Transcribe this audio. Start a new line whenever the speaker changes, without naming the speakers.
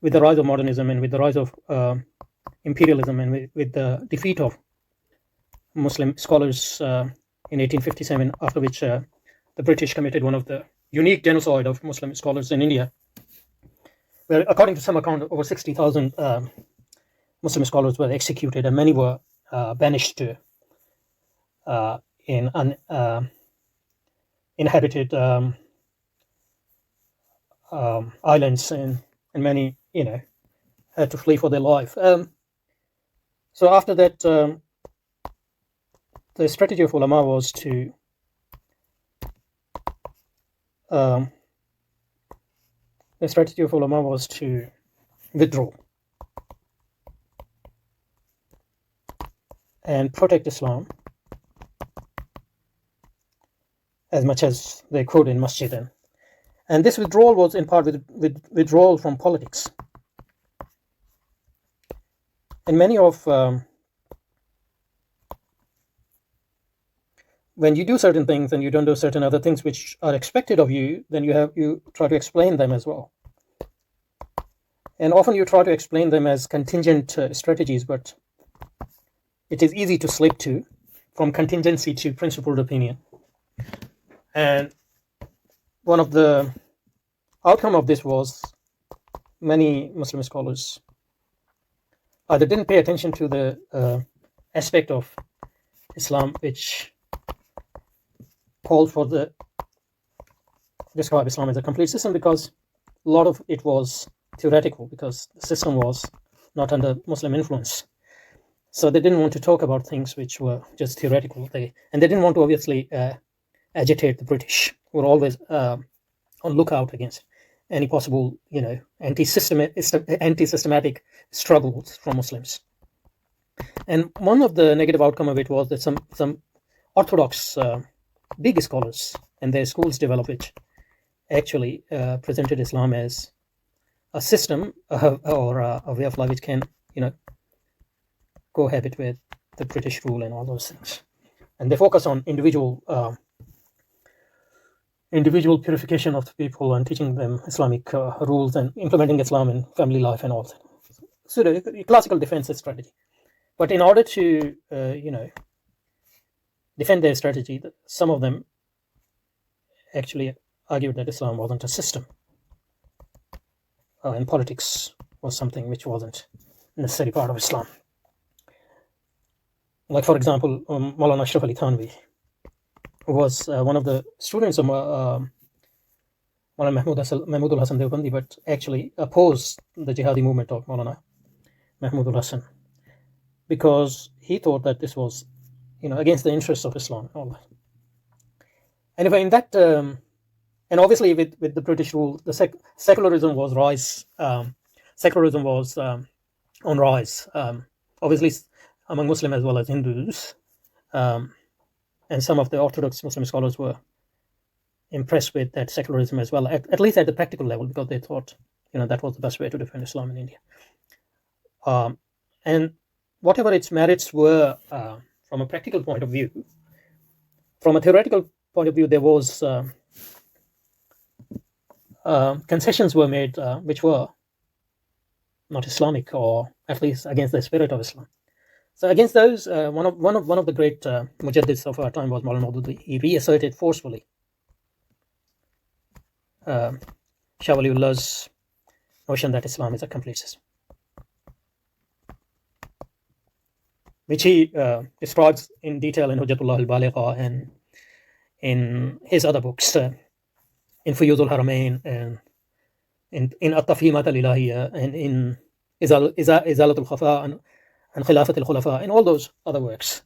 with the rise of modernism and with the rise of imperialism and with the defeat of Muslim scholars in 1857, after which the British committed one of the unique genocide of Muslim scholars in India, where, according to some account, over 60,000 Muslim scholars were executed, and many were banished to in uninhabited islands, and many, had to flee for their life. So after that, the strategy of Ulema was to withdraw and protect Islam as much as they could in Masjid. And this withdrawal was in part with withdrawal from politics. And many of when you do certain things and you don't do certain other things which are expected of you, then you try to explain them as well. And often you try to explain them as contingent strategies, but it is easy to slip to from contingency to principled opinion. And one of the outcome of this was many Muslim scholars either didn't pay attention to the aspect of Islam which called for describe Islam as a complete system, because a lot of it was theoretical, because the system was not under Muslim influence. So they didn't want to talk about things which were just theoretical. They didn't want to obviously agitate the British, who were always on lookout against any possible, anti-systematic struggles from Muslims. And one of the negative outcome of it was that some Orthodox big scholars and their schools developed, which actually presented Islam as a system or a way of life which can, cohabit with the British rule and all those things. And they focus on individual purification of the people and teaching them Islamic rules and implementing Islam in family life and all that. So the classical defense strategy. But in order to, defend their strategy, some of them actually argued that Islam wasn't a system, and politics was something which wasn't a necessary part of Islam. Like, for example, Maulana Ashraf Ali Thanvi, who was one of the students of Maulana Mahmudul Hasan Deobandi, but actually opposed the jihadi movement of Maulana Mahmudul Hasan, because he thought that this was, against the interests of Islam and all that. Anyway, in that, and obviously with the British rule, the secularism was rise. Secularism was on rise. Obviously, among Muslim as well as Hindus, and some of the Orthodox Muslim scholars were impressed with that secularism as well, at least at the practical level, because they thought, that was the best way to defend Islam in India. And whatever its merits were from a practical point of view, from a theoretical point of view, there was concessions were made which were not Islamic, or at least against the spirit of Islam. So against those, one of the great mujaddids of our time was Maulana Maududi. He reasserted forcefully Shah Waliullah's notion that Islam is a complete system, which he describes in detail in Hujjatullah al-Baligha and in his other books, in Fuyuz al-Haramain, and in At-Tafhimat al-Ilahiyya, and in Izalat al-Khafa and Khilafat al-Khulafa, and all those other works.